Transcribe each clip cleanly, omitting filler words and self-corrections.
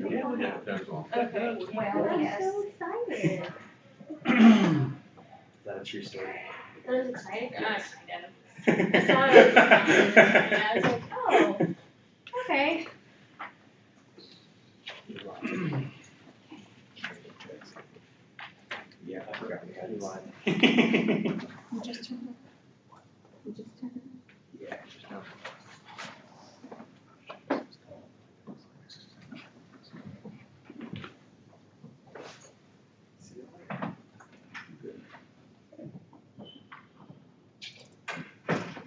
Yeah, we'll get there as well. Okay, well, yes. I'm so excited. Is that a true story? That was exciting. Kind of. I saw it on the calendar and I was like, oh, okay. Yeah, I forgot we had a line. You just turned Yeah, just now.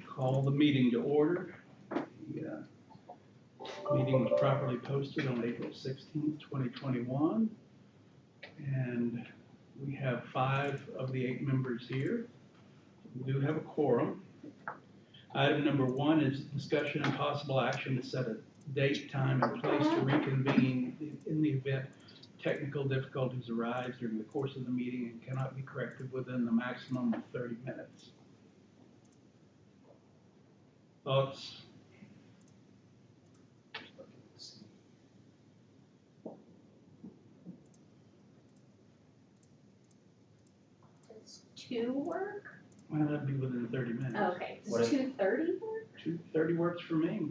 Call the meeting to order. The meeting was properly posted on April 16th, 2021. And we have 5 of the 8 members here. We do have a quorum. Item number 1 is discussion and possible action to set a date, time, and place to reconvene in the event technical difficulties arise during the course of the meeting and cannot be corrected within the maximum of 30 minutes. Thoughts? Does 2 work? Well, that'd be within 30 minutes. Oh, okay. What Does if- 2:30 work? 2:30 works for me.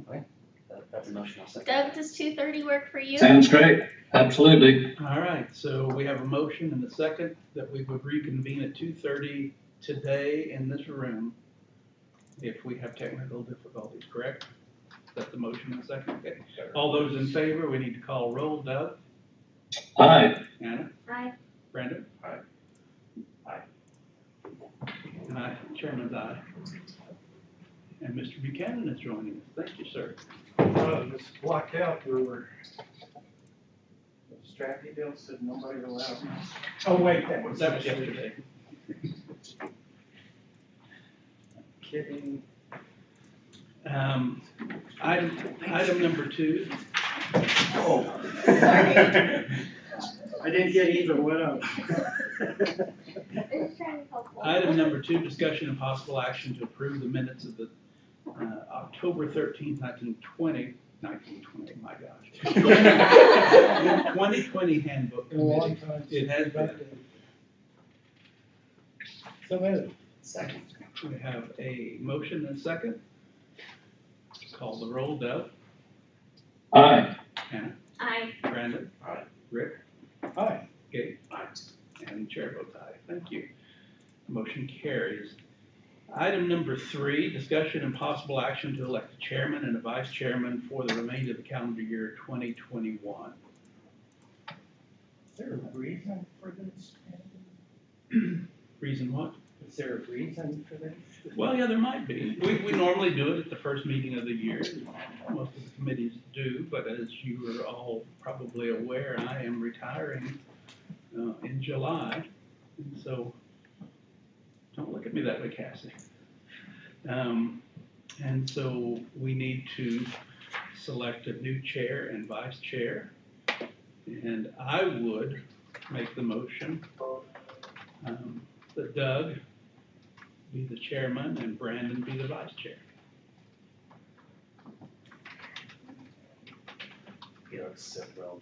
That's a motion, I'll second. Doug, does 2:30 work for you? Sounds great, absolutely. All right, so we have a motion and a second that we would reconvene at 2:30 today in this room if we have technical difficulties, correct? That's the motion and second, okay. All those in favor, we need to call roll. Doug? Aye. Anna? Aye. Brandon? Aye. Aye. And I, chairman's aye. And Mr. Buchanan is joining us. Thank you, sir. This blocked out, we were, Strappy Bill said nobody allowed. Oh, wait, that was yesterday. Kidding. Item number 2. Oh. Sorry. I didn't get either one of I'm just trying to help. Item number 2, discussion and possible action to approve the minutes of the October 13th, 1920, my gosh. 2020 Handbook Committee. It has been. So moved. Second. We have a motion and a second. Call the roll. Doug? Aye. Hannah? Aye. Brandon? Aye. Rick? Aye. Gabe? Aye. And the chair votes aye. Thank you. Motion carries. Item number 3, discussion and possible action to elect a chairman and a vice chairman for the remainder of the calendar year 2021. Is there a reason for this? Reason what? Is there a reason for this? Well, yeah, there might be. We normally do it at the first meeting of the year. Most of the committees do, but as you are all probably aware, I am retiring in July. And so, don't look at me that way, Cassie. And so we need to select a new chair and vice chair. And I would make the motion that Doug be the chairman and Brandon be the vice chair. He looks so thrilled.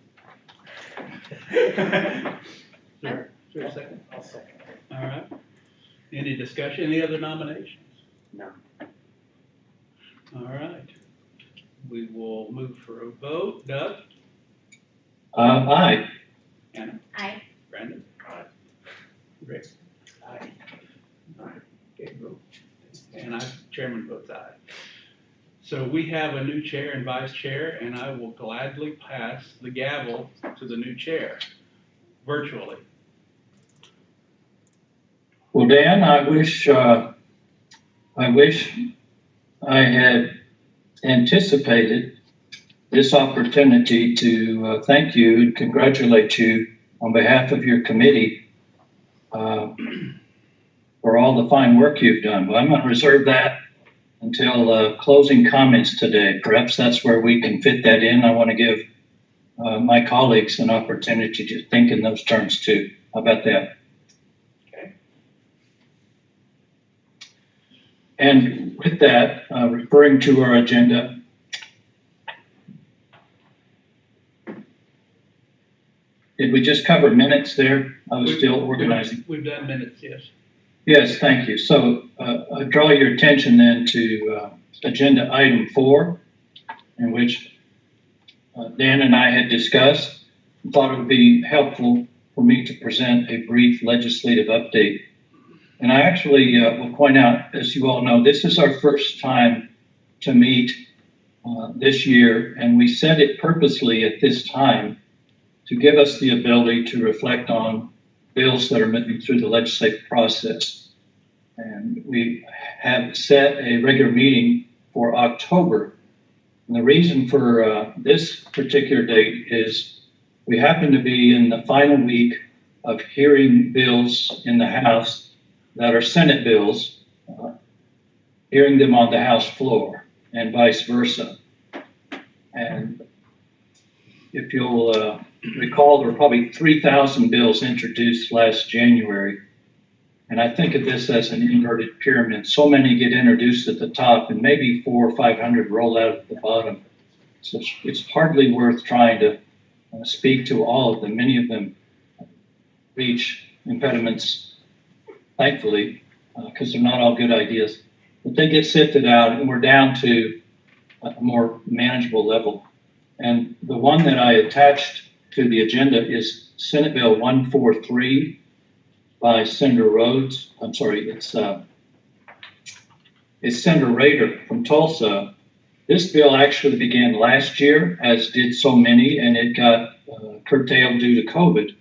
Sure. Sure, a second. I'll second. All right. Any discussion, any other nominations? No. All right. We will move for a vote. Doug? Aye. Anna? Aye. Brandon? Aye. Rick? Aye. Gabriel? And I, chairman votes aye. So we have a new chair and vice chair, and I will gladly pass the gavel to the new chair, virtually. Well, Dan, I wish I had anticipated this opportunity to thank you and congratulate you on behalf of your committee for all the fine work you've done. But I'm going to reserve that until closing comments today. Perhaps that's where we can fit that in. I want to give my colleagues an opportunity to think in those terms too. How about that? Okay. And with that, referring to our agenda, Did we just cover minutes there? I was still organizing. We've done minutes, yes. Yes, thank you. So I draw your attention then to agenda item 4, in which Dan and I had discussed. I thought it would be helpful for me to present a brief legislative update. And I actually will point out, as you all know, this is our first time to meet this year, and we set it purposely at this time to give us the ability to reflect on bills that are moving through the legislative process. And we have set a regular meeting for October. And the reason for this particular date is we happen to be in the final week of hearing bills in the House that are Senate bills, hearing them on the House floor and vice versa. And if you'll recall, there were probably 3,000 bills introduced last January. And I think of this as an inverted pyramid. So many get introduced at the top and maybe 400 or 500 roll out at the bottom. So it's hardly worth trying to speak to all of them. Many of them reach impediments, thankfully, because they're not all good ideas. But they get sifted out and we're down to a more manageable level. And the one that I attached to the agenda is Senate Bill 143 by Senator Rhodes. I'm sorry, it's Senator Rader from Tulsa. This bill actually began last year, as did so many, and it got curtailed due to COVID.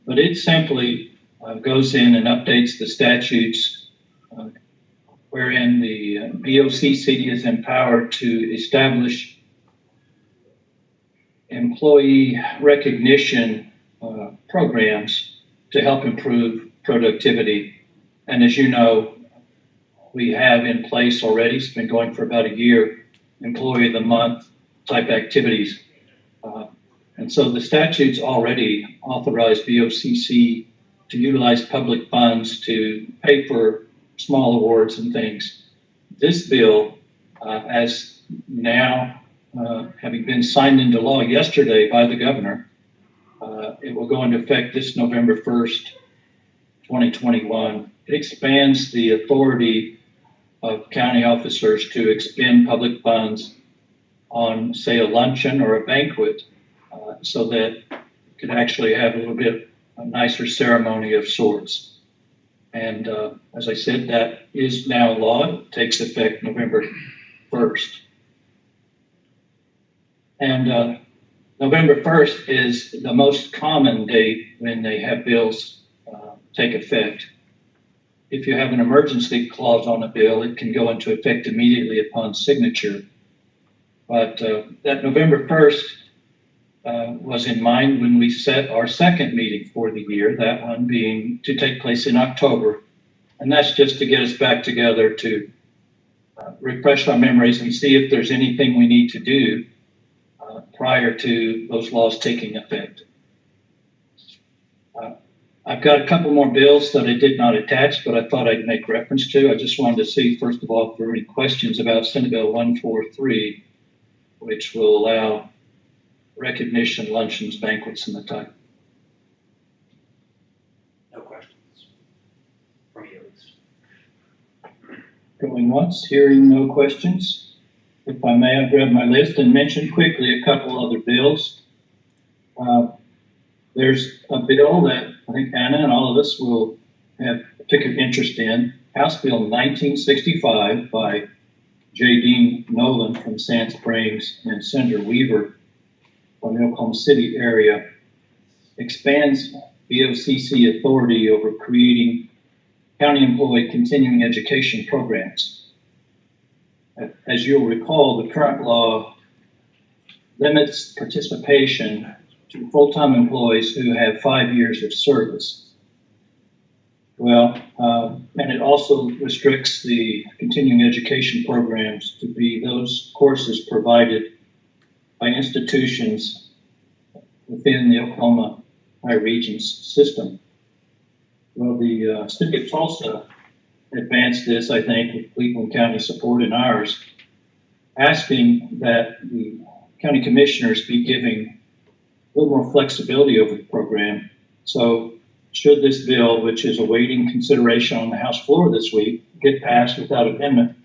But it simply goes in and updates the statutes wherein the BOCC is empowered to establish employee recognition programs to help improve productivity. And as you know, we have in place already, it's been going for about a year, Employee of the Month type activities. And so the statutes already authorize BOCC to utilize public funds to pay for small awards and things. This bill, as now having been signed into law yesterday by the governor, it will go into effect this November 1st, 2021. It expands the authority of county officers to expend public funds on, say, a luncheon or a banquet, so that it could actually have a little bit a nicer ceremony of sorts. And as I said, that is now law. It takes effect November 1st. And November 1st is the most common date when they have bills take effect. If you have an emergency clause on a bill, it can go into effect immediately upon signature. But that November 1st was in mind when we set our second meeting for the year, that one being to take place in October. And that's just to get us back together to refresh our memories and see if there's anything we need to do prior to those laws taking effect. I've got a couple more bills that I did not attach, but I thought I'd make reference to. I just wanted to see, first of all, if there are any questions about Senate Bill 143, which will allow recognition, luncheons, banquets, and the type. No questions. From you, at least. Going once, hearing no questions. If I may, I'll grab my list and mention quickly a couple other bills. There's a bill that I think Anna and all of us will have particular interest in, House Bill 1965 by J. Dean Nolan from Sand Springs and Senator Weaver from the Oklahoma City area, expands BOCC authority over creating county employee continuing education programs. As you'll recall, the current law limits participation to full-time employees who have 5 years of service. Well, and it also restricts the continuing education programs to be those courses provided by institutions within the Oklahoma High Regions system. Well, the city of Tulsa advanced this, I think, with Cleveland County support and ours, asking that the county commissioners be giving little more flexibility over the program. So should this bill, which is awaiting consideration on the House floor this week, get passed without amendment,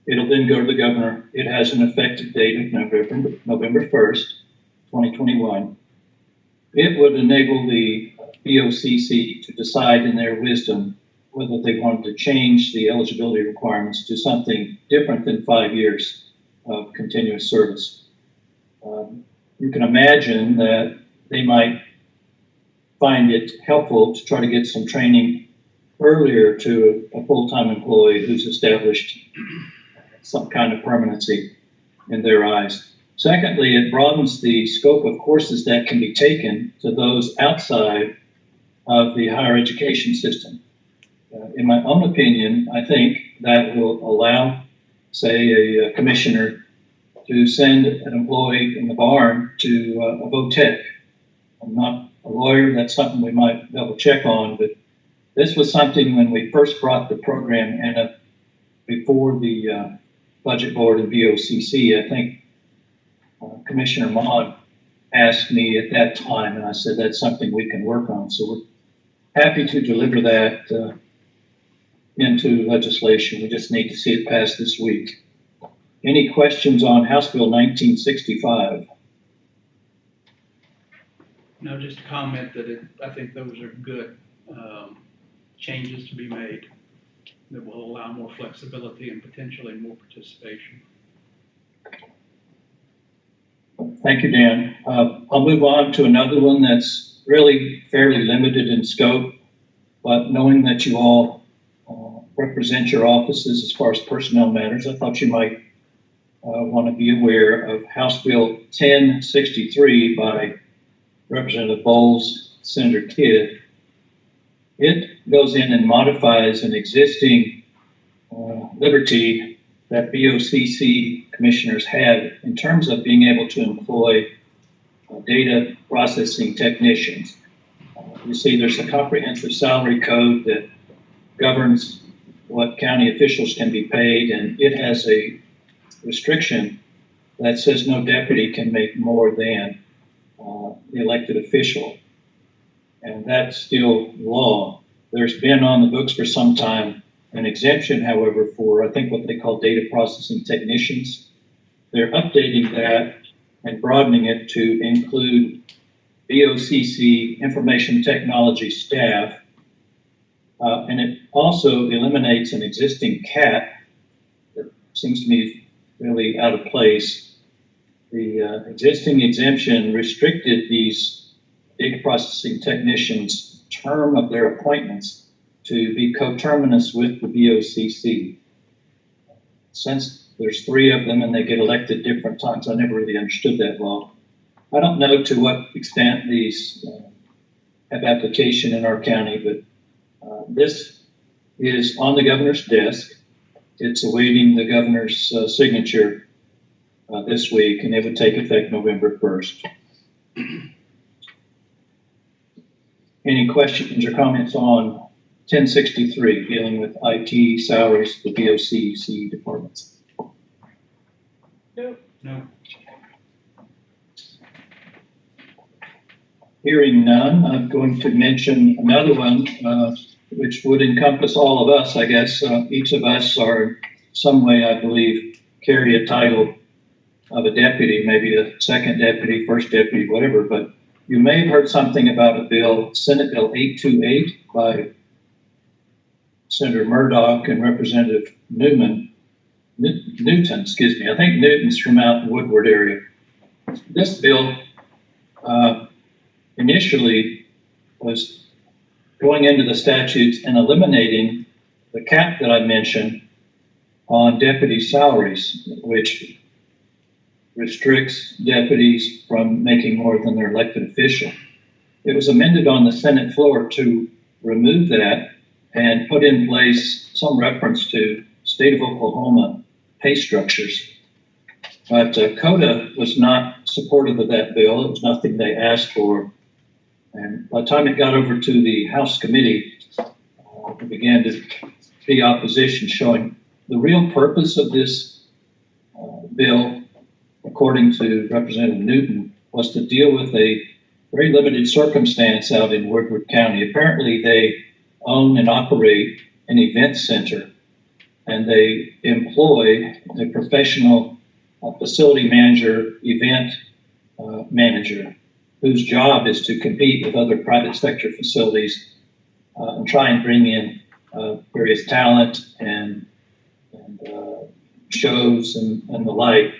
it'll then go to the governor. It has an effective date of November 1st, 2021. It would enable the BOCC to decide in their wisdom whether they wanted to change the eligibility requirements to something different than 5 years of continuous service. You can imagine that they might find it helpful to try to get some training earlier to a full-time employee who's established some kind of permanency in their eyes. Secondly, it broadens the scope of courses that can be taken to those outside of the higher education system. In my own opinion, I think that will allow, say, a commissioner to send an employee in the barn to a VOTEC. I'm not a lawyer, that's something we might double check on, but this was something when we first brought the program in before the Budget Board and BOCC, I think Commissioner Maud asked me at that time, and I said that's something we can work on. So we're happy to deliver that into legislation. We just need to see it passed this week. Any questions on House Bill 1965? No, just a comment that I think those are good changes to be made that will allow more flexibility and potentially more participation. Thank you, Dan. I'll move on to another one that's really fairly limited in scope, but knowing that you all represent your offices as far as personnel matters, I thought you might want to be aware of House Bill 1063 by Representative Bowles, Senator Kidd. It goes in and modifies an existing liberty that BOCC commissioners had in terms of being able to employ data processing technicians. You see, there's a comprehensive salary code that governs what county officials can be paid, and it has a restriction that says no deputy can make more than the elected official. And that's still law. There's been on the books for some time an exemption, however, for I think what they call data processing technicians. They're updating that and broadening it to include BOCC information technology staff. And it also eliminates an existing cap that seems to me really out of place. The existing exemption restricted these data processing technicians' term of their appointments to be coterminous with the BOCC. Since there's 3 of them and they get elected different times, I never really understood that law. I don't know to what extent these have application in our county, but this is on the governor's desk. It's awaiting the governor's signature this week, and it would take effect November 1st. Any questions or comments on 1063, dealing with IT salaries for BOCC departments? No. Hearing none, I'm going to mention another one, which would encompass all of us, I guess. Each of us are in some way, I believe, carry a title of a deputy, maybe a second deputy, first deputy, whatever. But you may have heard something about a bill, Senate Bill 828 by Senator Murdoch and Representative Newton, excuse me. I think Newton's from out in the Woodward area. This bill initially was going into the statutes and eliminating the cap that I mentioned on deputy salaries, which restricts deputies from making more than their elected official. It was amended on the Senate floor to remove that and put in place some reference to state of Oklahoma pay structures. But CODA was not supportive of that bill. It was nothing they asked for. And by the time it got over to the House committee, there began to be opposition showing the real purpose of this bill, according to Representative Newton, was to deal with a very limited circumstance out in Woodward County. Apparently, they own and operate an event center, and they employ a professional facility manager, event manager, whose job is to compete with other private sector facilities and try and bring in various talent and shows and the like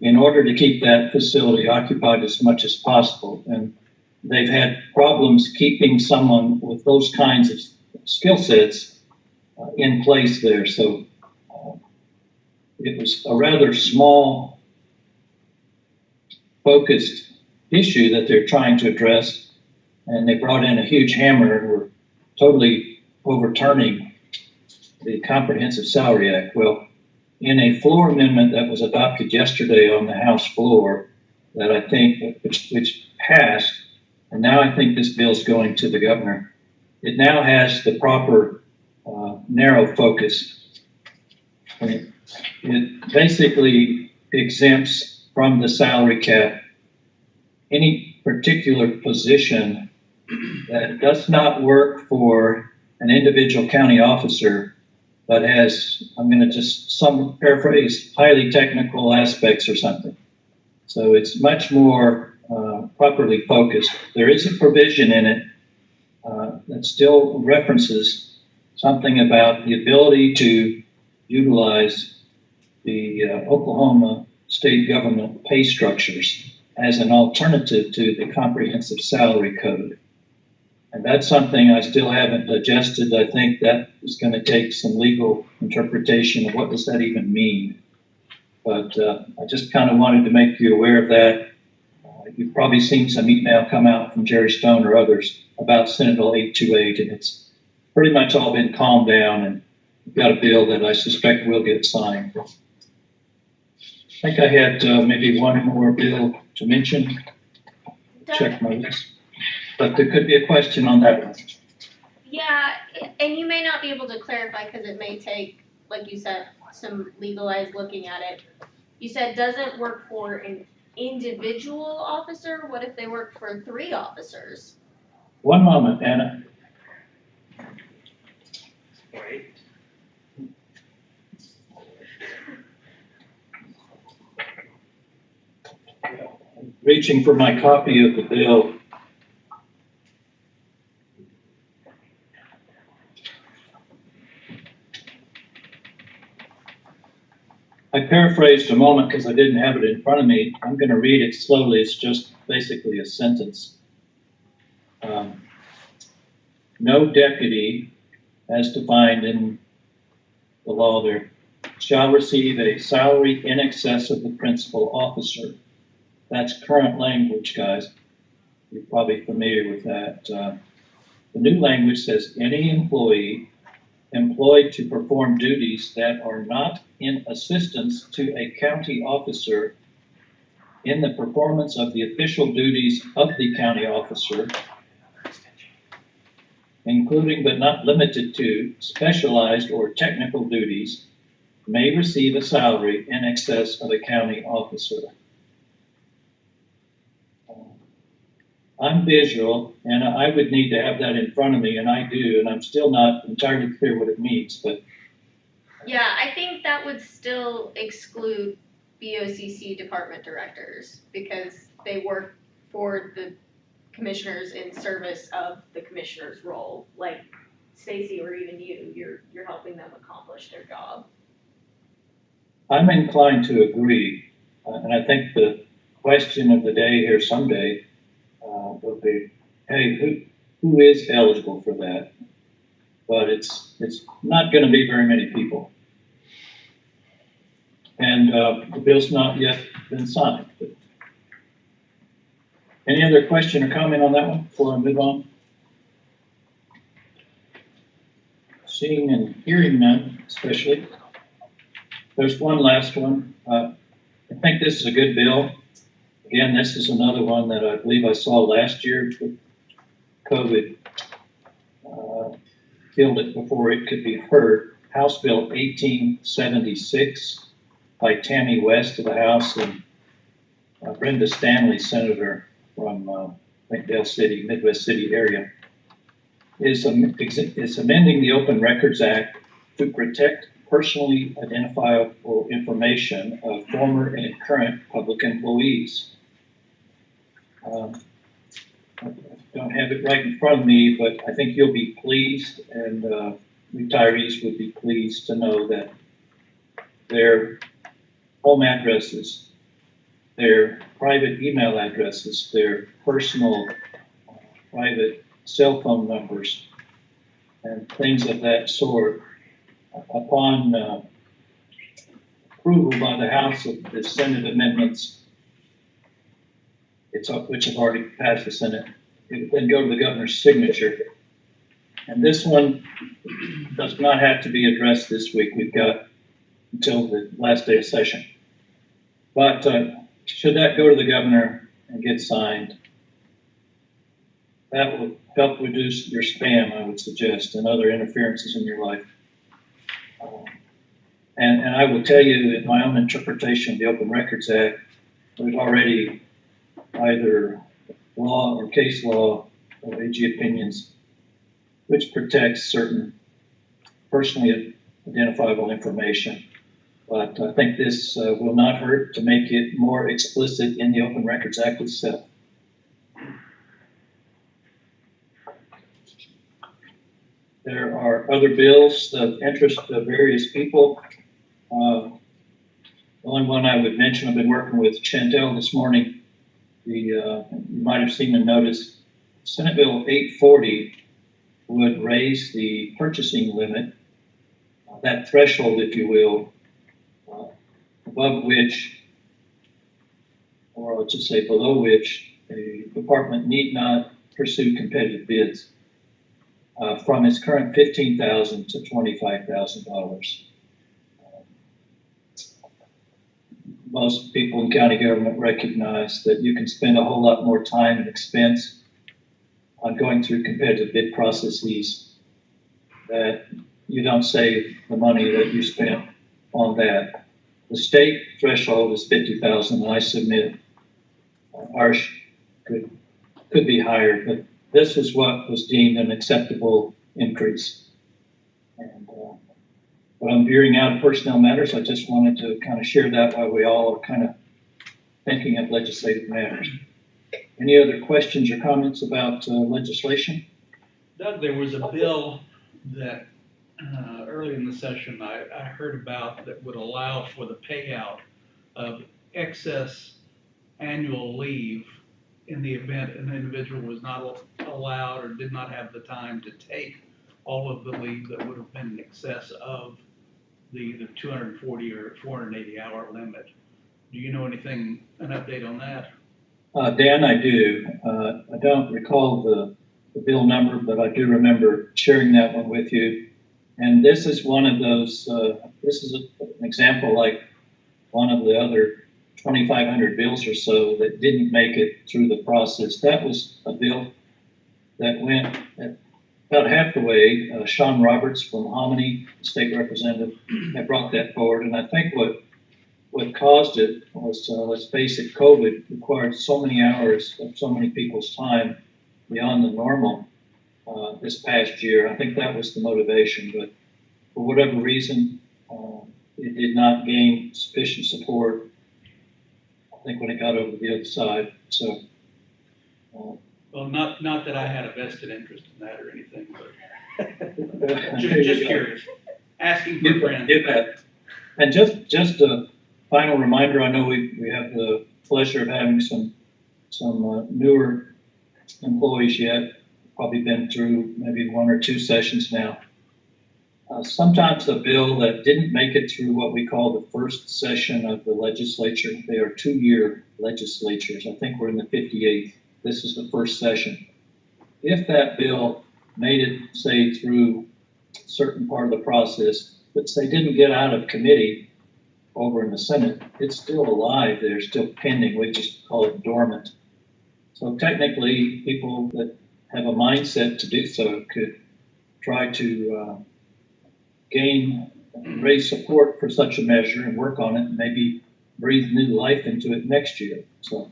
in order to keep that facility occupied as much as possible. And they've had problems keeping someone with those kinds of skill sets in place there. So it was a rather small, focused issue that they're trying to address, and they brought in a huge hammer and were totally overturning the Comprehensive Salary Act. Well, in a floor amendment that was adopted yesterday on the House floor, that I think, which passed, and now I think this bill is going to the governor, it now has the proper narrow focus. It basically exempts from the salary cap any particular position that does not work for an individual county officer, but has, I'm going to just paraphrase, highly technical aspects or something. So it's much more properly focused. There is a provision in it that still references something about the ability to utilize the Oklahoma state government pay structures as an alternative to the comprehensive salary code. And that's something I still haven't digested. I think that is going to take some legal interpretation of what does that even mean. But I just kind of wanted to make you aware of that. You've probably seen some email come out from Jerry Stone or others about Senate Bill 828, and it's pretty much all been calmed down, and we've got a bill that I suspect will get signed. I think I had maybe one more bill to mention. Check my list. But there could be a question on that one. Yeah, and you may not be able to clarify because it may take, like you said, some legalized looking at it. You said doesn't work for an individual officer. What if they work for 3 officers? One moment, Anna. Right. Reaching for my copy of the bill. I paraphrased a moment because I didn't have it in front of me. I'm going to read it slowly. It's just basically a sentence. No deputy, as defined in the law there, shall receive a salary in excess of the principal officer. That's current language, guys. You're probably familiar with that. The new language says any employee employed to perform duties that are not in assistance to a county officer in the performance of the official duties of the county officer, including but not limited to specialized or technical duties, may receive a salary in excess of a county officer. I'm visual, and I would need to have that in front of me, and I do, and I'm still not entirely clear what it means, but. Yeah, I think that would still exclude BOCC department directors because they work for the commissioners in service of the commissioner's role. Like Stacy or even you're helping them accomplish their job. I'm inclined to agree, and I think the question of the day here someday will be, hey, who is eligible for that? But it's not going to be very many people. And the bill's not yet been signed. But any other question or comment on that one before I move on? Seeing and hearing none, especially. There's one last one. I think this is a good bill. Again, this is another one that I believe I saw last year with COVID. Killed it before it could be heard. House Bill 1876 by Tammy West of the House and Brenda Stanley, senator from, I think Dale City, Midwest City area, is amending the Open Records Act to protect personally identifiable information of former and current public employees. I don't have it right in front of me, but I think you'll be pleased, and retirees would be pleased to know that their home addresses, their private email addresses, their personal private cell phone numbers, and things of that sort, upon approval by the House of the Senate amendments, which have already passed the Senate, it would then go to the governor's signature. And this one does not have to be addressed this week. We've got until the last day of session. But should that go to the governor and get signed, that will help reduce your spam, I would suggest, and other interferences in your life. And I will tell you, in my own interpretation of the Open Records Act, there's already either law or case law or AG opinions which protects certain personally identifiable information. But I think this will not hurt to make it more explicit in the Open Records Act itself. There are other bills of interest of various people. The only one I would mention, I've been working with Chantel this morning. You might have seen the notice, Senate Bill 840 would raise the purchasing limit, that threshold, if you will, above which, or I'll just say below which, a department need not pursue competitive bids from its current $15,000 to $25,000. Most people in county government recognize that you can spend a whole lot more time and expense on going through competitive bid processes, that you don't save the money that you spent on that. The state threshold is $50,000, and I submit ours could be higher, but this is what was deemed an acceptable increase. And but I'm veering out of personnel matters. I just wanted to kind of share that while we all are kind of thinking of legislative matters. Any other questions or comments about legislation? Doug, there was a bill that early in the session I heard about that would allow for the payout of excess annual leave in the event an individual was not allowed or did not have the time to take all of the leave that would have been in excess of the 240 or 480 hour limit. Do you know anything, an update on that? Dan, I do. I don't recall the bill number, but I do remember sharing that one with you. And this is one of those, this is an example like one of the other 2,500 bills or so that didn't make it through the process. That was a bill that went about half the way. Sean Roberts from Hominy, state representative, had brought that forward. And I think what caused it was, let's face it, COVID required so many hours of so many people's time beyond the normal this past year. I think that was the motivation, but for whatever reason, it did not gain sufficient support, I think, when it got over the other side. So, well, not that I had a vested interest in that or anything, but just curious, asking for friends. Get that. And just a final reminder, I know we have the pleasure of having some newer employees yet, probably been through maybe one or two sessions now. Sometimes a bill that didn't make it through what we call the first session of the legislature, they are 2-year legislatures. I think we're in the 58th. This is the first session. If that bill made it, say, through a certain part of the process, but say didn't get out of committee over in the Senate, it's still alive. They're still pending. We just call it dormant. So technically, people that have a mindset to do so could try to raise support for such a measure and work on it, and maybe breathe new life into it next year. So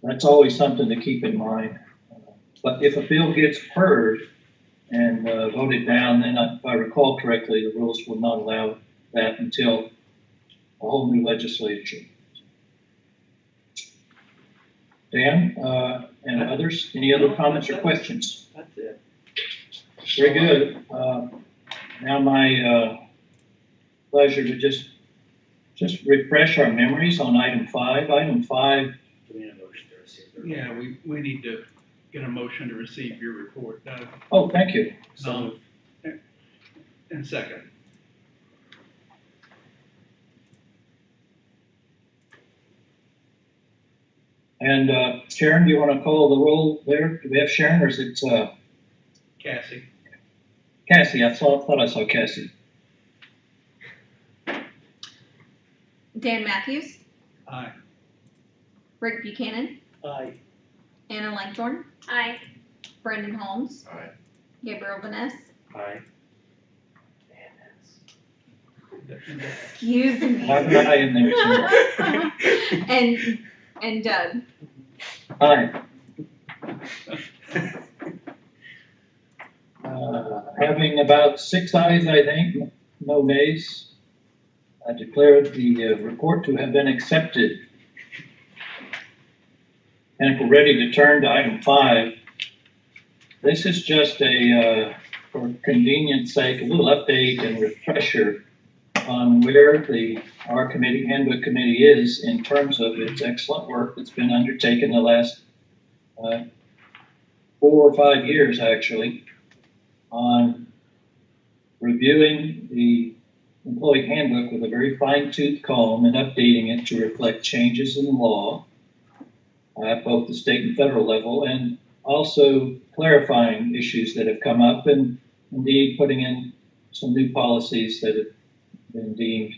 that's always something to keep in mind. But if a bill gets heard and voted down, then if I recall correctly, the rules will not allow that until a whole new legislature. Dan and others, any other comments or questions? That's it. Very good. Now my pleasure to just refresh our memories on item 5. Item 5. Do we need a motion to receive the report? Yeah, we need to get a motion to receive your report, Doug. Oh, thank you. So And second. And Sharon, do you want to call the roll there? Do we have Sharon or is it Cassie? Cassie? I thought I saw Cassie. Dan Matthews, Aye. Rick Buchanan, aye. Anna Langthorn, Aye. Brendan Holmes, Aye. Gabriel Vaness, Aye. excuse me, Have an eye in there. and Doug. Aye. Having about 6 ayes, I think, no nays, I declare the report to have been accepted. And if we're ready to turn to item 5, this is just for convenience sake, a little update and refresher on where our committee, Handbook Committee, is in terms of its excellent work that's been undertaken the last 4 or 5 years, actually, on reviewing the employee handbook with a very fine-tooth comb and updating it to reflect changes in law at both the state and federal level, and also clarifying issues that have come up and indeed putting in some new policies that have been deemed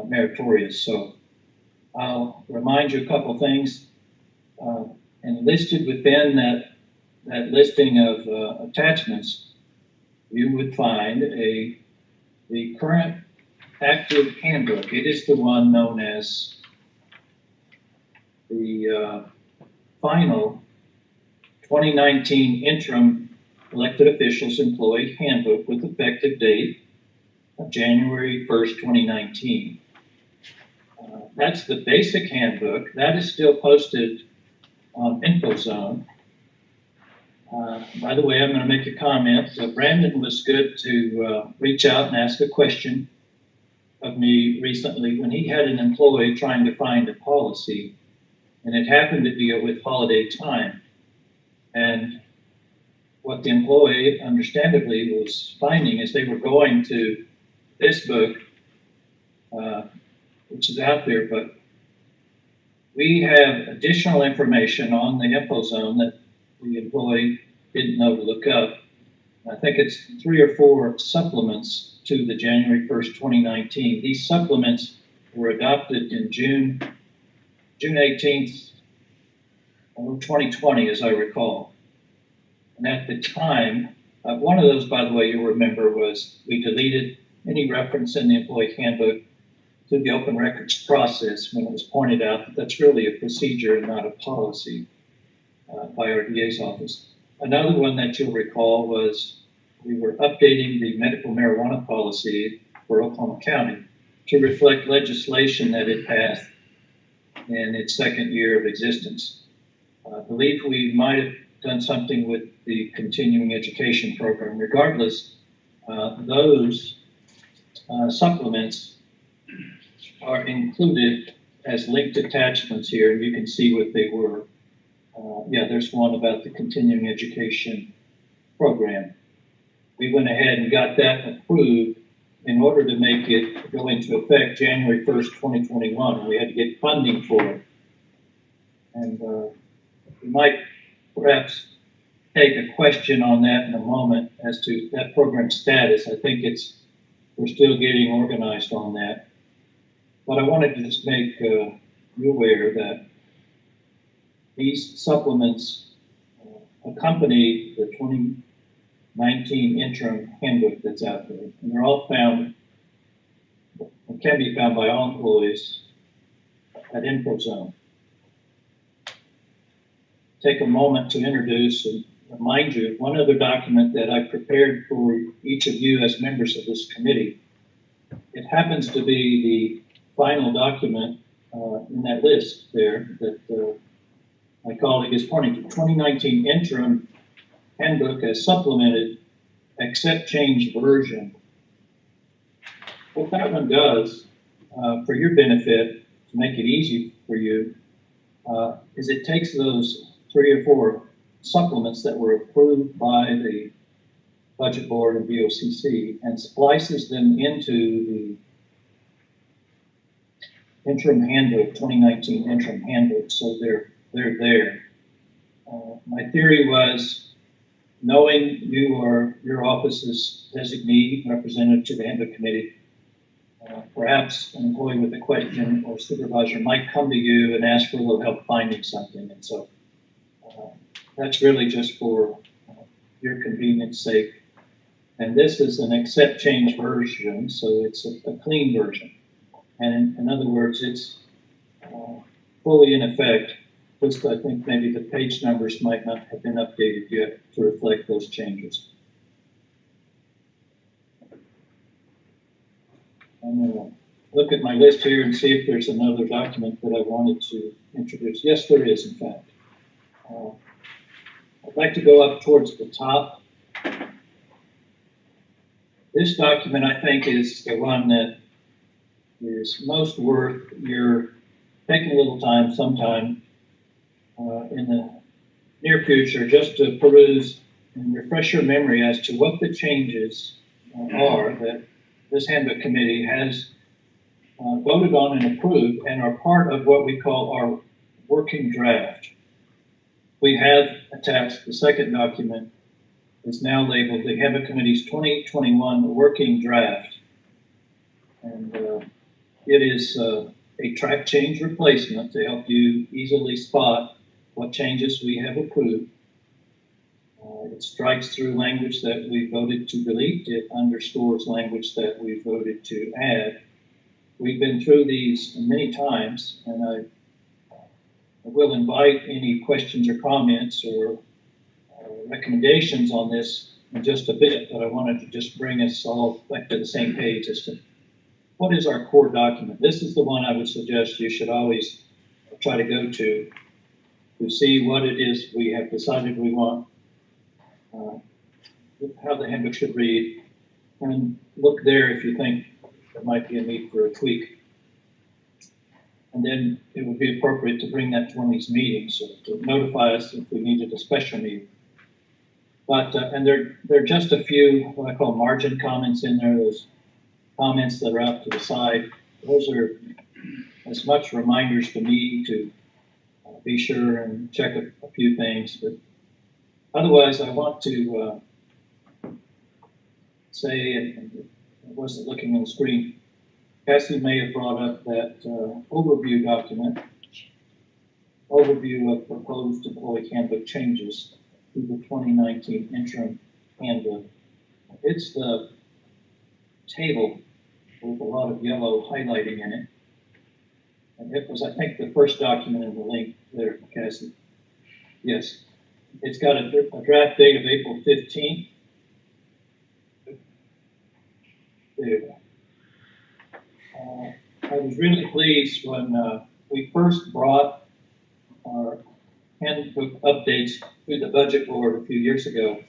meritorious. So I'll remind you a couple things. And listed within that listing of attachments, you would find the current active handbook. It is the one known as the final 2019 interim elected officials employee handbook with effective date of January 1st, 2019. That's the basic handbook. That is still posted on InfoZone. By the way, I'm going to make a comment. So Brandon was good to reach out and ask a question of me recently when he had an employee trying to find a policy, and it happened to deal with holiday time. And what the employee understandably was finding is they were going to this book, which is out there, but we have additional information on the InfoZone that the employee didn't know to look up. I think it's 3 or 4 supplements to the January 1st, 2019. These supplements were adopted in June 18th, 2020, as I recall. And at the time, one of those, by the way, you'll remember, was we deleted any reference in the employee handbook to the open records process when it was pointed out that that's really a procedure and not a policy by our DA's office. Another one that you'll recall was we were updating the medical marijuana policy for Oklahoma County to reflect legislation that had passed in its 2nd year of existence. I believe we might have done something with the continuing education program. Regardless, those supplements are included as linked attachments here, and you can see what they were. Yeah, there's one about the continuing education program. We went ahead and got that approved in order to make it go into effect January 1st, 2021. We had to get funding for it. And we might perhaps take a question on that in a moment as to that program status. I think we're still getting organized on that. But I wanted to just make you aware that these supplements accompany the 2019 interim handbook that's out there. And they're all found, can be found by all employees at Info Zone. Take a moment to introduce and remind you of one other document that I prepared for each of you as members of this committee. It happens to be the final document in that list there that my colleague is pointing to. 2019 Interim Handbook as supplemented, accept change version. What that one does, for your benefit, to make it easy for you, is it takes those 3 or 4 supplements that were approved by the Budget Board and VOCC and splices them into the Interim Handbook, 2019 Interim Handbook, so they're there. My theory was, knowing you or your office's designee representative to the Handbook Committee, perhaps an employee with a question or supervisor might come to you and ask for a little help finding something. And so that's really just for your convenience sake. And this is an accept change version, so it's a clean version. And in other words, it's fully in effect. Just I think maybe the page numbers might not have been updated yet to reflect those changes. I'm going to look at my list here and see if there's another document that I wanted to introduce. Yes, there is, in fact. I'd like to go up towards the top. This document, I think, is the one that is most worth your taking a little time sometime in the near future just to peruse and refresh your memory as to what the changes are that this Handbook Committee has voted on and approved and are part of what we call our working draft. We have attached the second document. It's now labeled the Handbook Committee's 2021 Working Draft. And it is a track change replacement to help you easily spot what changes we have approved. It strikes through language that we voted to delete. It underscores language that we voted to add. We've been through these many times, and I will invite any questions or comments or recommendations on this in just a bit, but I wanted to just bring us all back to the same page as to what is our core document. This is the one I would suggest you should always try to go to see what it is we have decided we want, how the handbook should read, and look there if you think there might be a need for a tweak. And then it would be appropriate to bring that to one of these meetings, so to notify us if we needed a special meeting. But, and there are just a few, what I call margin comments in there, those comments that are out to the side. Those are as much reminders to me to be sure and check a few things. But otherwise, I want to say, and I wasn't looking on the screen, Cassie may have brought up that overview document, overview of proposed employee handbook changes to the 2019 interim handbook. It's the table with a lot of yellow highlighting in it. And it was, I think, the first document in the link there, Cassie. Yes. It's got a draft date of April 15th. There you go. I was really pleased when we first brought our handbook updates to the budget board a few years ago.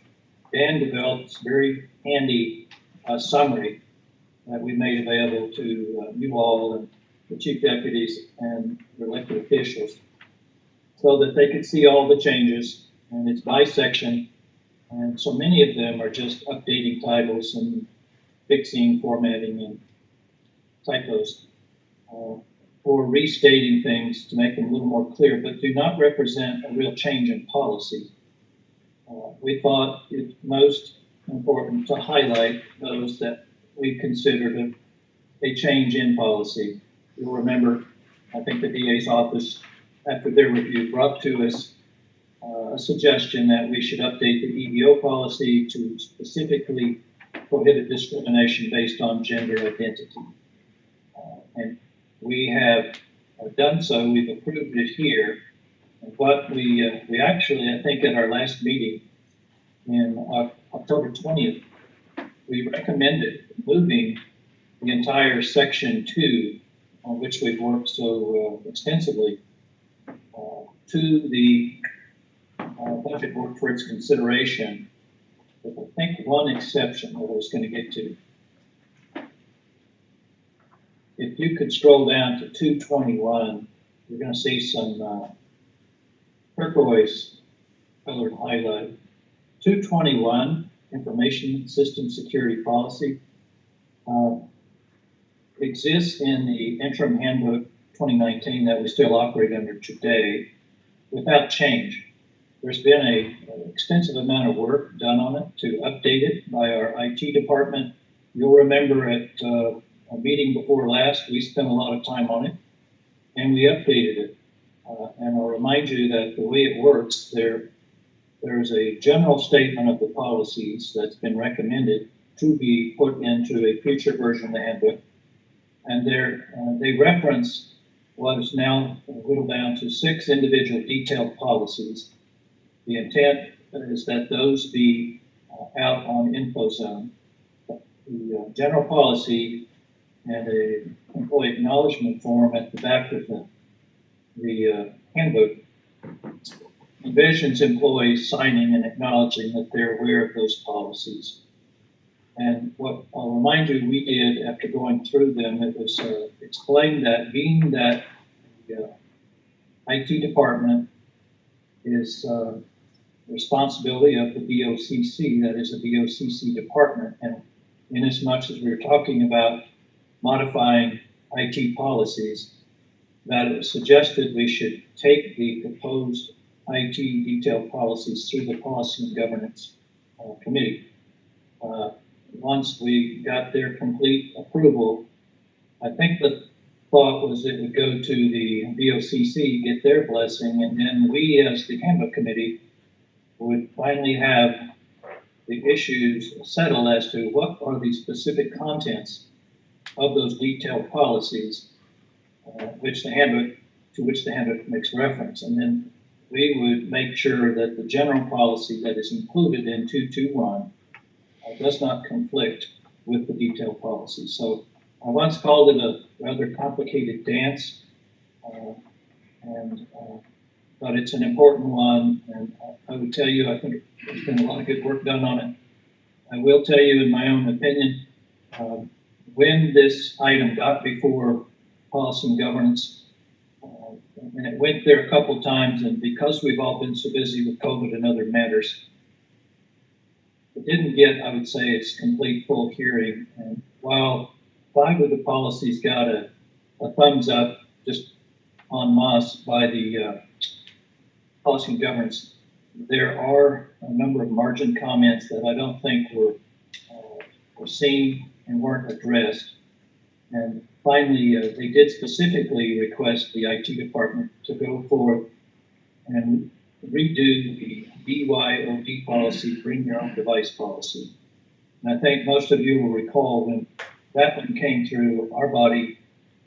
Dan developed this very handy summary that we made available to you all and the chief deputies and the elected officials so that they could see all the changes, and it's by section, and so many of them are just updating titles and fixing formatting and typos or restating things to make them a little more clear, but do not represent a real change in policy. We thought it most important to highlight those that we considered a change in policy. You'll remember, I think the DA's office, after their review, brought to us a suggestion that we should update the EEO policy to specifically prohibit discrimination based on gender identity. And we have done so, we've approved it here. And what we actually, I think at our last meeting in October 20th, we recommended moving the entire section 2, on which we've worked so extensively, to the budget board for its consideration, with I think one exception that I was going to get to. If you could scroll down to 221, you're going to see some turquoise colored highlight. 221, Information System Security Policy, exists in the interim handbook 2019 that we still operate under today without change. There's been an extensive amount of work done on it to update it by our IT department. You'll remember at a meeting before last, we spent a lot of time on it and we updated it. And I'll remind you that the way it works, there's a general statement of the policies that's been recommended to be put into a future version of the handbook. And they reference what is now whittled down to 6 individual detailed policies. The intent is that those be out on InfoZone. The general policy and an employee acknowledgement form at the back of the handbook envisions employees signing and acknowledging that they're aware of those policies. And what I'll remind you we did after going through them, it was explained that being that the IT department is responsibility of the BOCC, that is a BOCC department, and in as much as we're talking about modifying IT policies, that it was suggested we should take the proposed IT detailed policies through the Policy and Governance Committee. Once we got their complete approval, I think the thought was it would go to the BOCC, get their blessing, and then we as the Handbook Committee would finally have the issues settled as to what are the specific contents of those detailed policies to which the handbook makes reference. And then we would make sure that the general policy that is included in 221 does not conflict with the detailed policy. So I once called it a rather complicated dance, but it's an important one, and I would tell you I think there's been a lot of good work done on it. I will tell you in my own opinion, when this item got before Policy and Governance, and it went there a couple times, and because we've all been so busy with COVID and other matters, it didn't get, I would say, its complete full hearing. And while 5 of the policies got a thumbs up just en masse by the Policy and Governance, there are a number of margin comments that I don't think were seen and weren't addressed. And finally, they did specifically request the IT department to go forward and redo the BYOD policy, bring your own device policy. And I think most of you will recall when that one came through our body,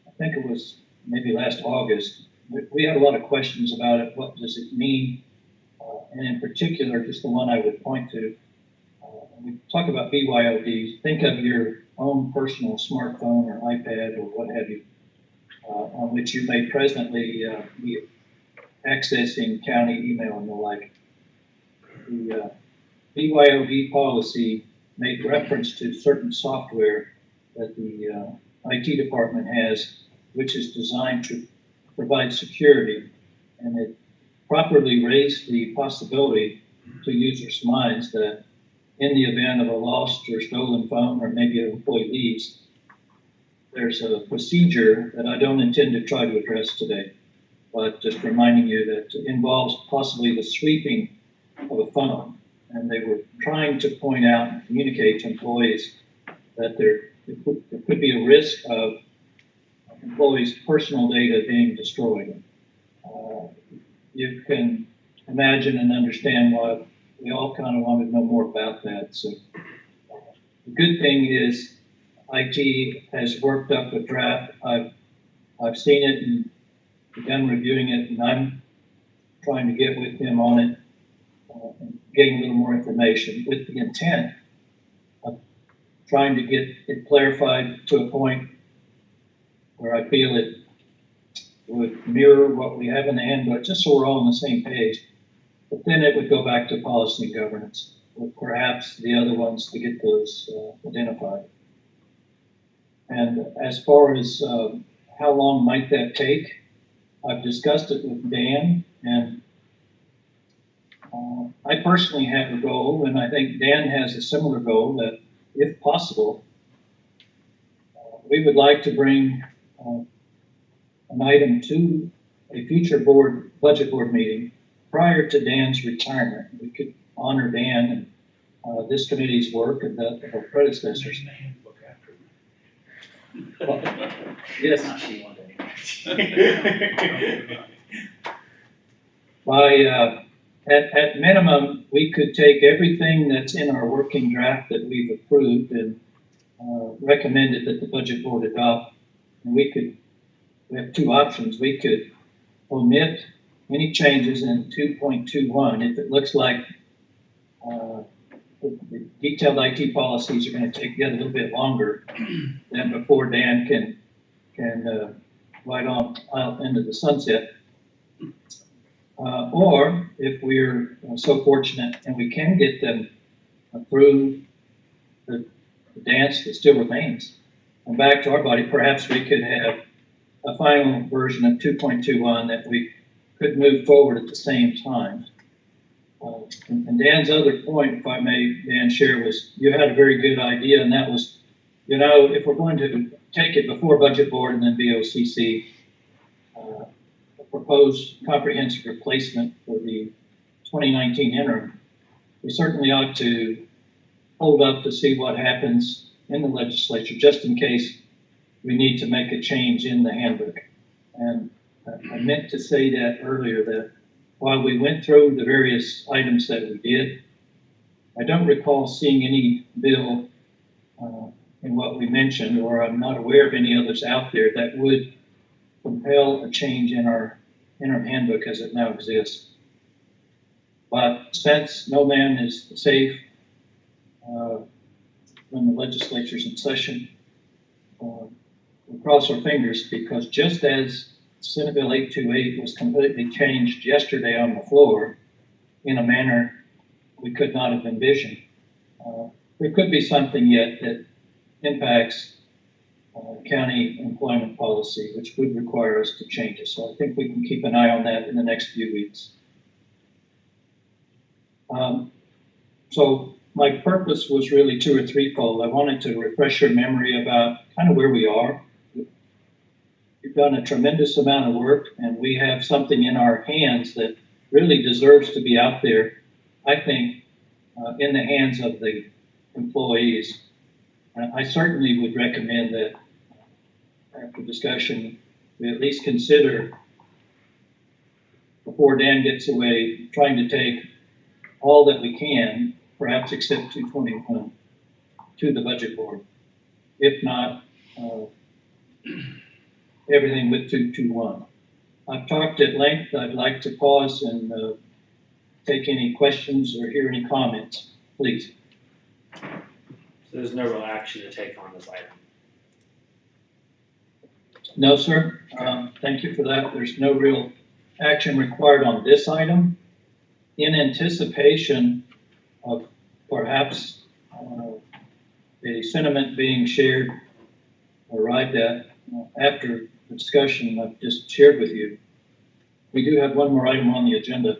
I think it was maybe last August, we had a lot of questions about it. What does it mean? And in particular, just the one I would point to, when we talk about BYOD, think of your own personal smartphone or iPad or what have you, on which you may presently be accessing county email and the like. The BYOD policy made reference to certain software that the IT department has, which is designed to provide security, and it properly raised the possibility to users' minds that in the event of a lost or stolen phone, or maybe an employee leaves, there's a procedure that I don't intend to try to address today, but just reminding you that it involves possibly the sweeping of a phone. And they were trying to point out and communicate to employees that there could be a risk of employees' personal data being destroyed. You can imagine and understand why we all kind of wanted to know more about that. So the good thing is IT has worked up a draft. I've seen it and begun reviewing it, and I'm trying to get with him on it, and getting a little more information with the intent of trying to get it clarified to a point where I feel it would mirror what we have in the handbook, just so we're all on the same page. But then it would go back to policy and governance, with perhaps the other ones to get those identified. And as far as how long might that take, I've discussed it with Dan, and I personally have a goal, and I think Dan has a similar goal, that if possible, we would like to bring an item to a future budget board meeting prior to Dan's retirement. We could honor Dan and this committee's work and that of our predecessors. The handbook after. Yes. Not she wanted. By at minimum, we could take everything that's in our working draft that we've approved and recommended that the budget board adopt. And we have two options. We could omit any changes in 2.21 if it looks like the detailed IT policies are going to take yet a little bit longer than before Dan can ride on out into the sunset. Or if we're so fortunate and we can get them through the dance that still remains and back to our body, perhaps we could have a final version of 2.21 that we could move forward at the same time. And Dan's other point, if I may, Dan, share, was you had a very good idea, and that was, if we're going to take it before budget board and then BOCC, a proposed comprehensive replacement for the 2019 interim, we certainly ought to hold up to see what happens in the legislature, just in case we need to make a change in the handbook. And I meant to say that earlier, that while we went through the various items that we did, I don't recall seeing any bill in what we mentioned, or I'm not aware of any others out there that would compel a change in our interim handbook as it now exists. But since no man is safe when the legislature's in session, we'll cross our fingers, because just as Senate Bill 828 was completely changed yesterday on the floor in a manner we could not have envisioned, there could be something yet that impacts county employment policy, which would require us to change it. So I think we can keep an eye on that in the next few weeks. So my purpose was really two or threefold. I wanted to refresh your memory about kind of where we are. We've done a tremendous amount of work, and we have something in our hands that really deserves to be out there, I think, in the hands of the employees. I certainly would recommend that after discussion, we at least consider, before Dan gets away, trying to take all that we can, perhaps except 221, to the budget board. If not, everything with 221. I've talked at length. I'd like to pause and take any questions or hear any comments, please. So there's no real action to take on this item. No, sir. Thank you for that. There's no real action required on this item. In anticipation of perhaps a sentiment being shared or arrived at after the discussion I've just shared with you, we do have one more item on the agenda.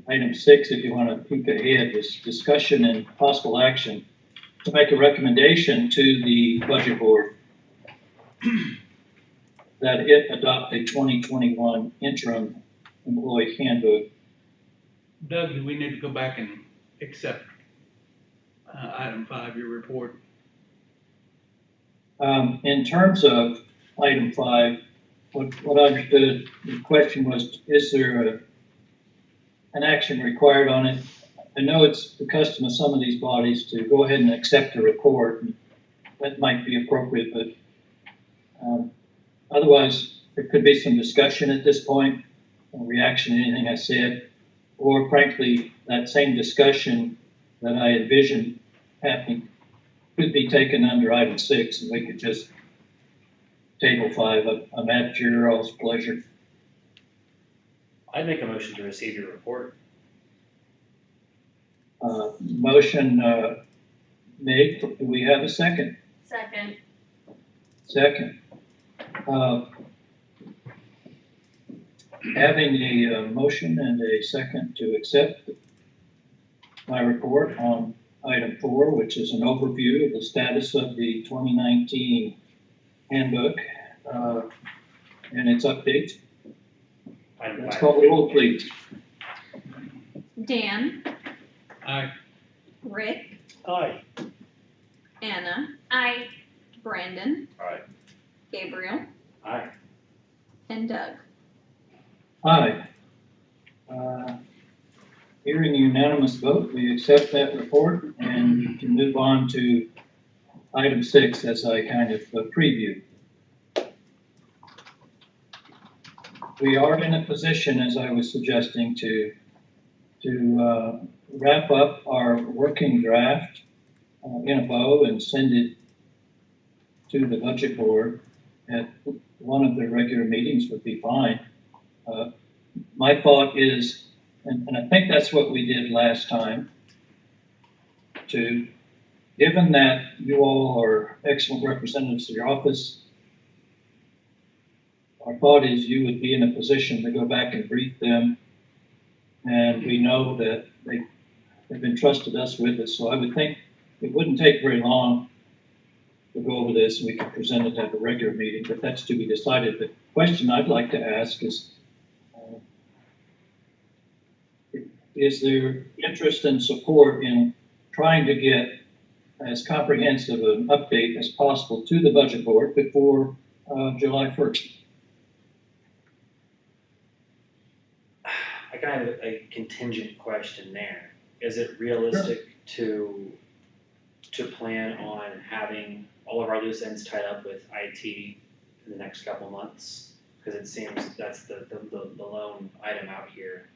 Item 6, if you want to peek ahead, is discussion and possible action to make a recommendation to the budget board that it adopt a 2021 interim employee handbook. Doug, do we need to go back and accept item 5, your report? In terms of item 5, what I understood, the question was, is there an action required on it? I know it's the custom of some of these bodies to go ahead and accept the report. that might be appropriate, but otherwise, there could be some discussion at this point, a reaction to anything I said, or frankly, that same discussion that I envisioned happening could be taken under item 6, and we could just table 5. I'm at your all's pleasure. I'd make a motion to receive your report. Motion made. Do we have a second? Second. Second. Having a motion and a second to accept my report on item 4, which is an overview of the status of the 2019 handbook and its updates. Item Let's 5. call the roll, please. Dan, Aye. Rick, Aye. Anna, Aye. Brandon, Aye. Gabriel, Aye. and Doug. Aye. Hearing a unanimous vote, we accept that report and we can move on to item 6 as I kind of previewed. We are in a position, as I was suggesting, to wrap up our working draft in a bow and send it to the budget board at one of the regular meetings would be fine. My thought is, and I think that's what we did last time, given that you all are excellent representatives of your office, our thought is you would be in a position to go back and brief them, and we know that they've entrusted us with it, so I would think it wouldn't take very long to go over this, and we could present it at a regular meeting, but that's to be decided. The question I'd like to ask is there interest and support in trying to get as comprehensive an update as possible to the budget board before July 1st? I kind of have a contingent question there. Is it realistic to plan on having all of our loose ends tied up with IT in the next couple months? Because it seems that's the lone item out here.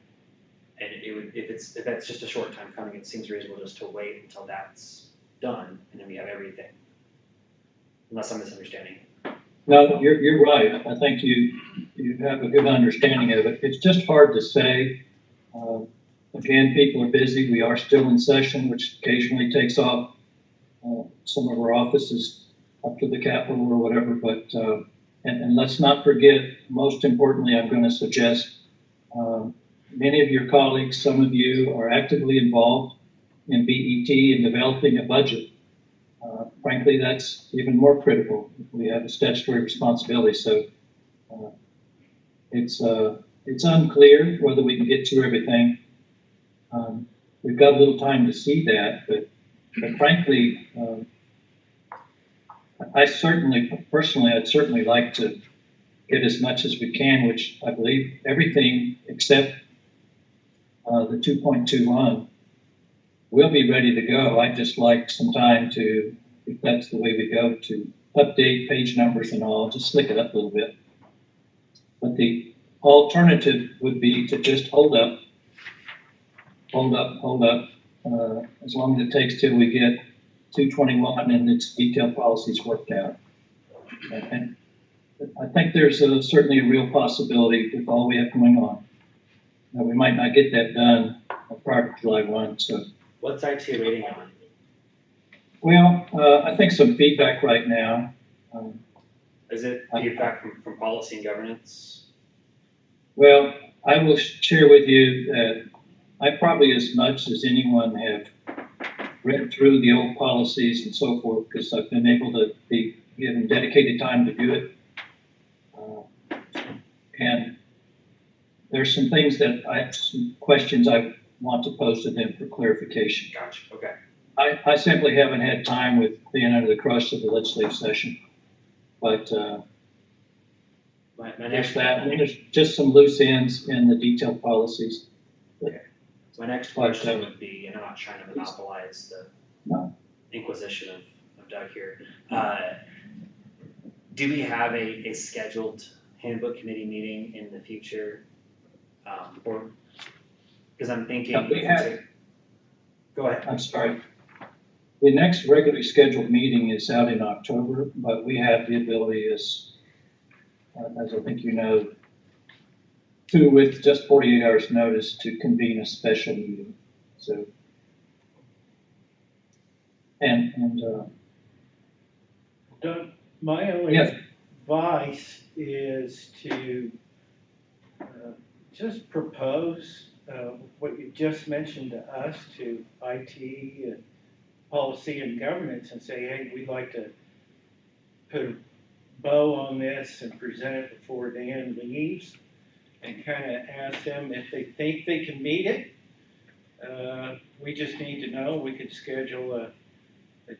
And it would, if that's just a short time coming, it seems reasonable just to wait until that's done and then we have everything. Unless I'm misunderstanding. No, you're right. I think you have a good understanding of it. It's just hard to say. Again, people are busy. We are still in session, which occasionally takes off some of our offices up to the Capitol or whatever. But and let's not forget, most importantly, I'm going to suggest many of your colleagues, some of you are actively involved in BET and developing a budget. Frankly, that's even more critical. We have a statutory responsibility, so it's unclear whether we can get through everything. We've got a little time to see that, but frankly, I'd certainly like to get as much as we can, which I believe everything except the 2.21 will be ready to go. I'd just like some time to, if that's the way we go, to update page numbers and all, just slick it up a little bit. But the alternative would be to just hold up, as long as it takes till we get 221 and its detailed policies worked out. And I think there's certainly a real possibility with all we have going on. Now, we might not get that done prior to July 1. So, What's IT waiting on? well, I think some feedback right now. Is it feedback from policy and governance? Well, I will share with you that I probably as much as anyone have read through the old policies and so forth, because I've been able to be given dedicated time to do it. And there's some things some questions I want to pose to them for clarification. Gotcha, okay. I simply haven't had time with being under the crush of the legislative session. But My there's next that. I mean, there's just some loose ends in the detailed policies. My next question would be, and I'm not trying to monopolize the No. inquisition of Doug here. Do we have a scheduled handbook committee meeting in the future? Or, because I'm thinking. Yeah, we have- Go ahead. I'm sorry. The next regularly scheduled meeting is out in October, but we have the ability as I think you know, with just 48 hours notice to convene a special meeting. So, Doug, my only Yes. advice is to just propose what you just mentioned to us, to IT and policy and governance, and say, hey, we'd like to put a bow on this and present it before Dan leaves, and kind of ask them if they think they can meet it. We just need to know. We could schedule a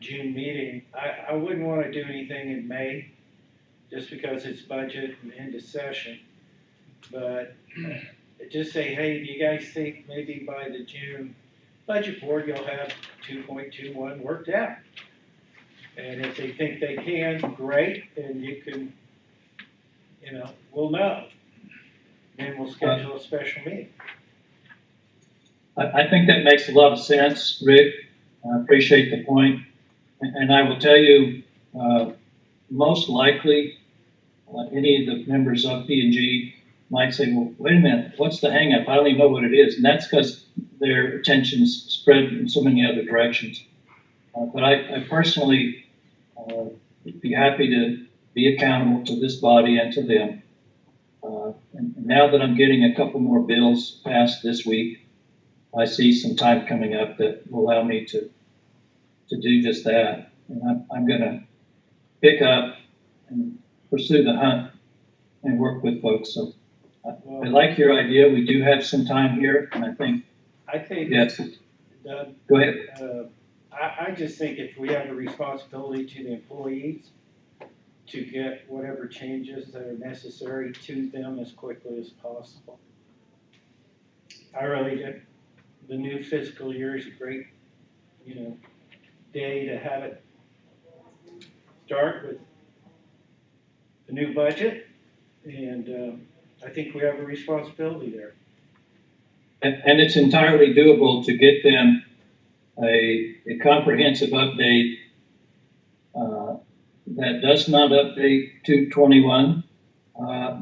June meeting. I wouldn't want to do anything in May, just because it's budget and end of session. But just say, hey, do you guys think maybe by the June budget board you'll have 2.21 worked out? And if they think they can, great, and you can, we'll know. Then we'll schedule a special meeting. I think that makes a lot of sense, Rick. I appreciate the point. And I will tell you, most likely, any of the members of P&G might say, well, wait a minute, what's the hang up? I don't even know what it is. And that's because their attention's spread in so many other directions. But I personally would be happy to be accountable to this body and to them. And now that I'm getting a couple more bills passed this week, I see some time coming up that will allow me to do just that. And I'm going to pick up and pursue the hunt and work with folks. So I like your idea. We do have some time here, and I think yes. Doug, Go ahead. I just think if we have a responsibility to the employees to get whatever changes that are necessary to them as quickly as possible. I really do. The new fiscal year is a great, day to have it start with the new budget, and I think we have a responsibility there. And it's entirely doable to get them a comprehensive update that does not update 221,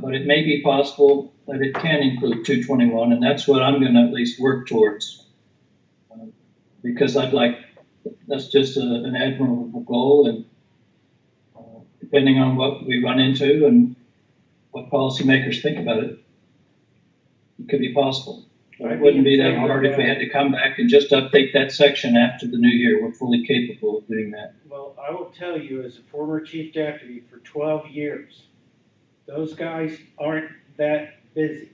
but it may be possible that it can include 221, and that's what I'm going to at least work towards, because that's just an admirable goal, and depending on what we run into and what policymakers think about it, it could be possible. It wouldn't be that hard if we had to come back and just update that section after the new year. We're fully capable of doing that. Well, I will tell you, as a former chief deputy for 12 years, those guys aren't that busy.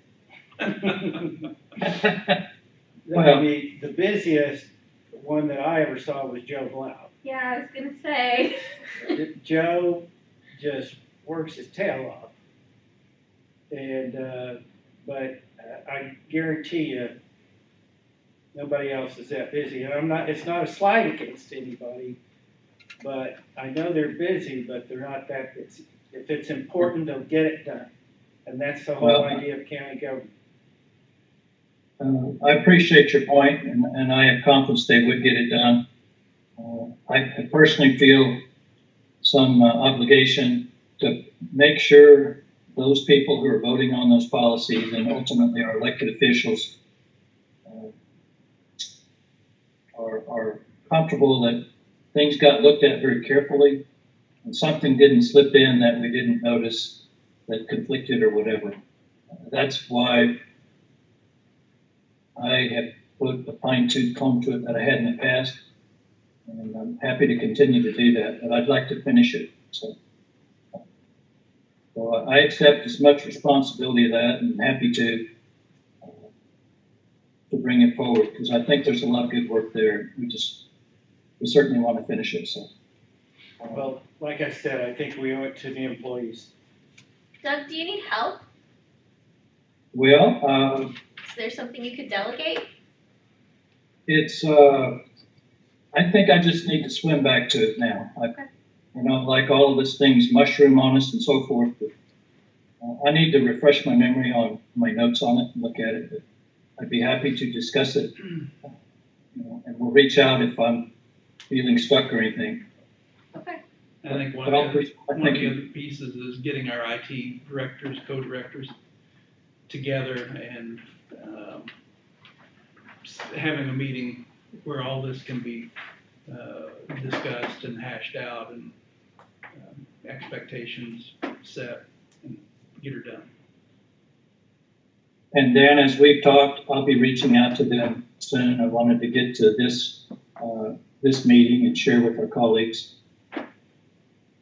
Well, the busiest one that I ever saw was Joe Blount. Yeah, I was gonna say. Joe just works his tail off. And, but I guarantee you, nobody else is that busy. And it's not a slight against anybody, but I know they're busy, but they're not that busy. If it's important, they'll get it done. And that's the whole idea of county government. I appreciate your point, and I have confidence they would get it done. I personally feel some obligation to make sure those people who are voting on those policies and ultimately our elected officials are comfortable that things got looked at very carefully and something didn't slip in that we didn't notice that conflicted or whatever. That's why I have put a fine-tooth comb to it that I had in the past, and I'm happy to continue to do that, but I'd like to finish it. So I accept as much responsibility of that, and happy to bring it forward, because I think there's a lot of good work there. We certainly want to finish it. So, Well, like I said, I think we owe it to the employees. Doug, do you need help? well, Is there something you could delegate? it's I think I just need to swim back to it now. Okay. You know, like all of these things mushroom on us and so forth, but I need to refresh my memory on my notes on it and look at it. But I'd be happy to discuss it. You know, and we'll reach out if I'm feeling stuck or anything. Okay. I think one But of the thank other you. pieces is getting our IT directors, co-directors together and having a meeting where all this can be discussed and hashed out and expectations set and get her done. And Dan, as we've talked, I'll be reaching out to them soon. I wanted to get to this meeting and share with our colleagues.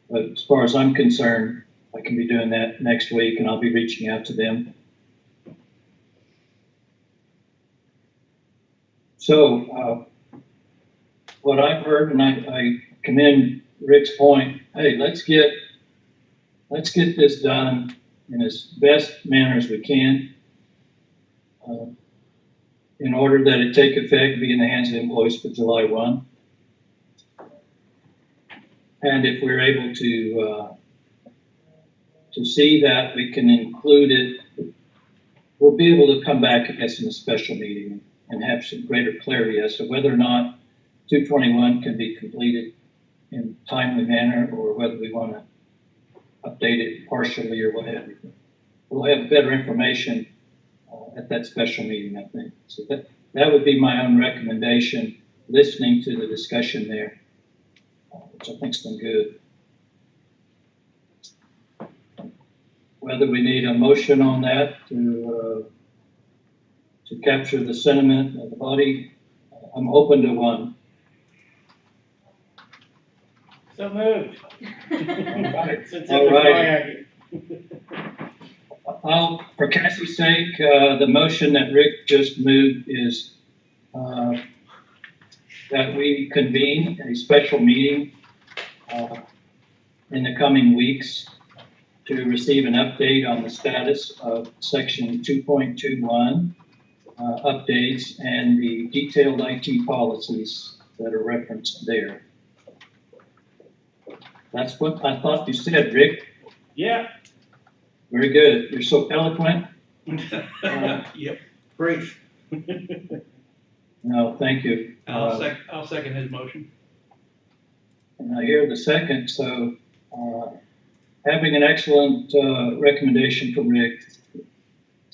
But as far as I'm concerned, I can be doing that next week, and I'll be reaching out to them. So what I've heard, and I commend Rick's point. Hey, let's get this done in as best manner as we can, in order that it take effect, be in the hands of the employees for July 1. And if we're able to see that, we can include it. We'll be able to come back, I guess, in a special meeting and have some greater clarity as to whether or not 221 can be completed in a timely manner, or whether we want to update it partially or what have you. We'll have better information at that special meeting, I think. So that would be my own recommendation, listening to the discussion there, which I think's been good. Whether we need a motion on that to capture the sentiment of the body, I'm open to one. So moved. Right. Since it All was right. my idea. For Cassie's sake, the motion that Rick just moved is that we convene a special meeting in the coming weeks to receive an update on the status of section 2.21 updates and the detailed IT policies that are referenced there. That's what I thought you said, Rick. Yeah, Very good. You're so eloquent. Yep. brief. No, thank you. I'll second his motion. And I hear the second, so having an excellent recommendation from Rick,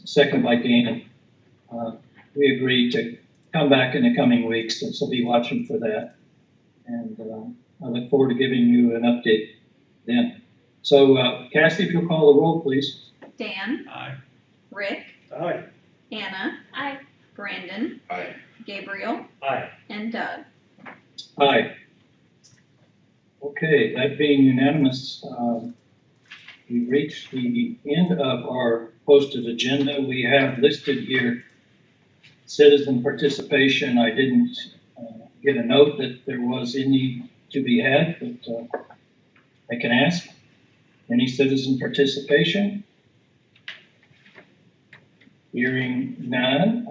second by Dan, we agreed to come back in the coming weeks, and so be watching for that. And I look forward to giving you an update then. So Cassie, if you'll call the roll, please. Dan, Aye. Rick, Aye. Anna, Aye. Brandon, Aye. Gabriel, Aye. and Doug. Aye. Okay, that being unanimous, we've reached the end of our posted agenda. We have listed here citizen participation. I didn't get a note that there was any to be had, but I can ask. Any citizen participation? Hearing none.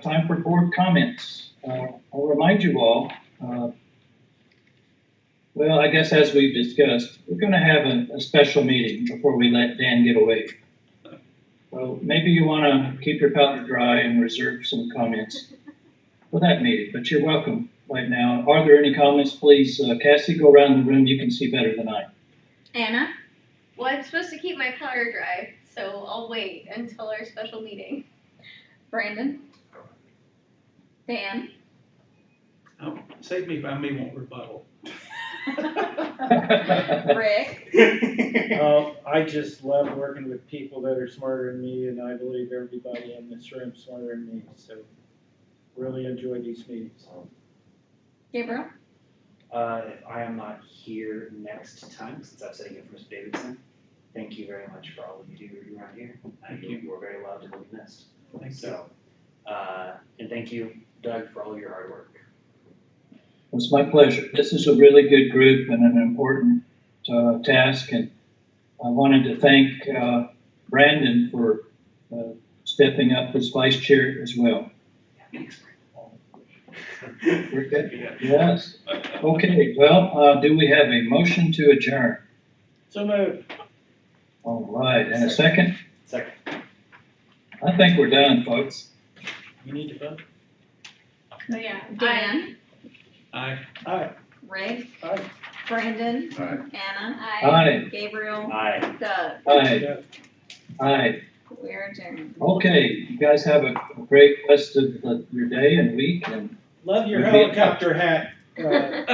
Time for board comments. I'll remind you all, well, I guess as we've discussed, we're going to have a special meeting before we let Dan get away. So maybe you want to keep your powder dry and reserve some comments for that meeting, but you're welcome right now. Are there any comments, please? Cassie, go around the room. You can see better than I. Anna, Well, I'm supposed to keep my powder dry, so I'll wait until our special meeting. Brandon, Dan, Oh, save me, I may won't rebuttal. Rick, I just love working with people that are smarter than me, and I believe everybody in this room is smarter than me, so really enjoy these meetings. Gabriel, If I am not here next time, since I'm sitting in for Mr. Davidson, thank you very much for all that you do around here. Thank you. You are very loved and will be missed. Thank you. So, and thank you, Doug, for all your hard work. It's my pleasure. This is a really good group and an important task, and I wanted to thank Brandon for stepping up as vice chair as well. Thanks, We're good? Yes. Okay, well, do we have a motion to adjourn? So moved. All right, and a second? Second. I think we're done, folks. You need to vote? Oh, yeah. Dan, Aye. Aye. Rick, Aye. Brandon, Aye. Anna, Aye. Gabriel, Aye. Doug. Aye. Aye. We're adjourned. Okay, you guys have a great rest of your day and week, and Love your We'll be in touch. helicopter hat, Doug.